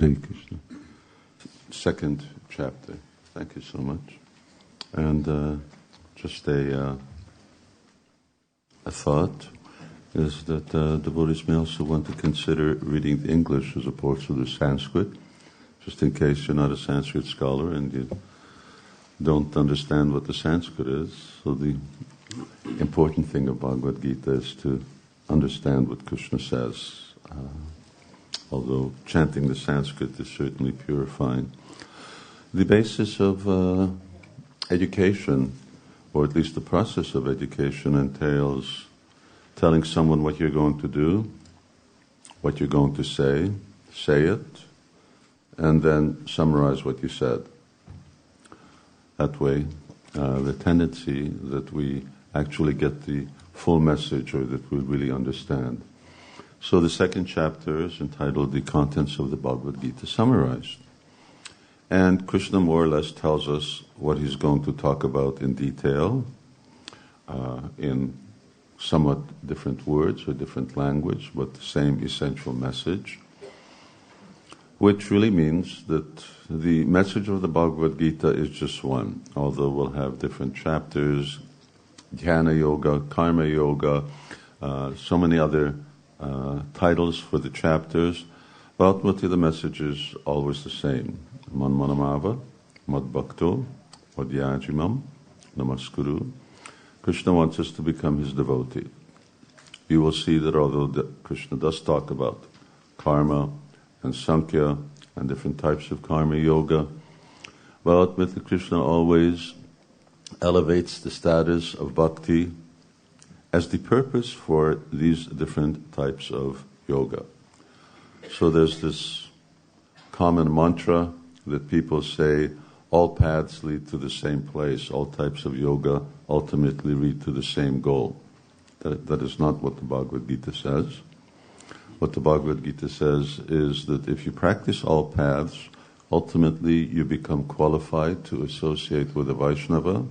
Hare Krishna. Second chapter. Thank you so much. And just a thought is that devotees may also want to consider reading the English as opposed to the Sanskrit, just in case you're not a Sanskrit scholar and you don't understand what the Sanskrit is. So the important thing of Bhagavad Gita is to understand what Krishna says. Although chanting the Sanskrit is certainly purifying. The basis of education, or at least the process of education, entails telling someone what you're going to do, what you're going to say it, and then summarize what you said. That way, the tendency that we actually get the full message, or that we really understand. So the second chapter is entitled The Contents of the Bhagavad Gita Summarized. And Krishna more or less tells us what he's going to talk about in detail, in somewhat different words or different language, but the same essential message, which really means that the message of the Bhagavad Gita is just one, although we'll have different chapters, Dhyana Yoga, Karma Yoga, so many other titles for the chapters, but ultimately the message is always the same. Manmanamava, Madbhakto, Vadyajimam, Namaskuru. Krishna wants us to become his devotee. You will see that although Krishna does talk about karma and sankhya and different types of karma yoga, but ultimately Krishna always elevates the status of bhakti as the purpose for these different types of yoga. So there's this common mantra that people say, all paths lead to the same place, all types of yoga ultimately lead to the same goal. That is not what the Bhagavad Gita says. What the Bhagavad Gita says is that if you practice all paths, ultimately you become qualified to associate with a Vaishnava,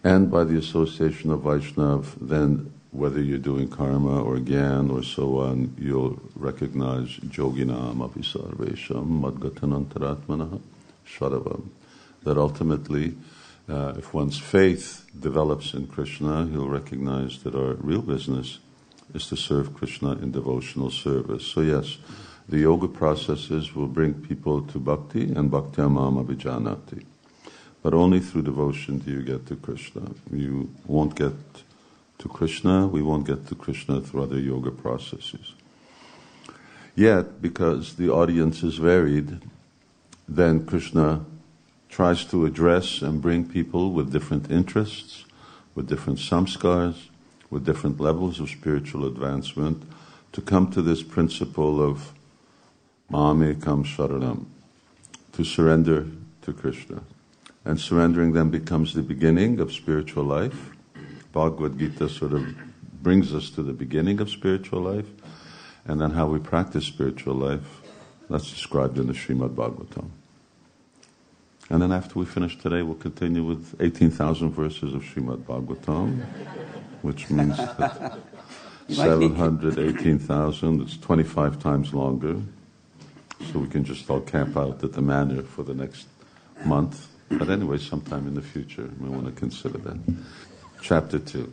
and by the association of Vaishnav, then whether you're doing karma or gyan or so on, you'll recognize yoginam api sarvesham madgatanantaratmanaha sharavam. That ultimately, if one's faith develops in Krishna, he'll recognize that our real business is to serve Krishna in devotional service. So yes, the yoga processes will bring people to bhakti, and bhakti amam abhijanati. But only through devotion do you get to Krishna. You won't get to Krishna, we won't get to Krishna through other yoga processes. Yet, because the audience is varied, then Krishna tries to address and bring people with different interests, with different samskars, with different levels of spiritual advancement, to come to this principle of Mamekam Sharanam, to surrender to Krishna. And surrendering then becomes the beginning of spiritual life. Bhagavad Gita sort of brings us to the beginning of spiritual life, and then how we practice spiritual life, that's described in the Srimad Bhagavatam. And then after we finish today, we'll continue with 18,000 verses of Srimad Bhagavatam, which means that 718,000, it's 25 times longer. So we can just all camp out at the manor for the next month. But anyway, sometime in the future, we want to consider that. Chapter 2.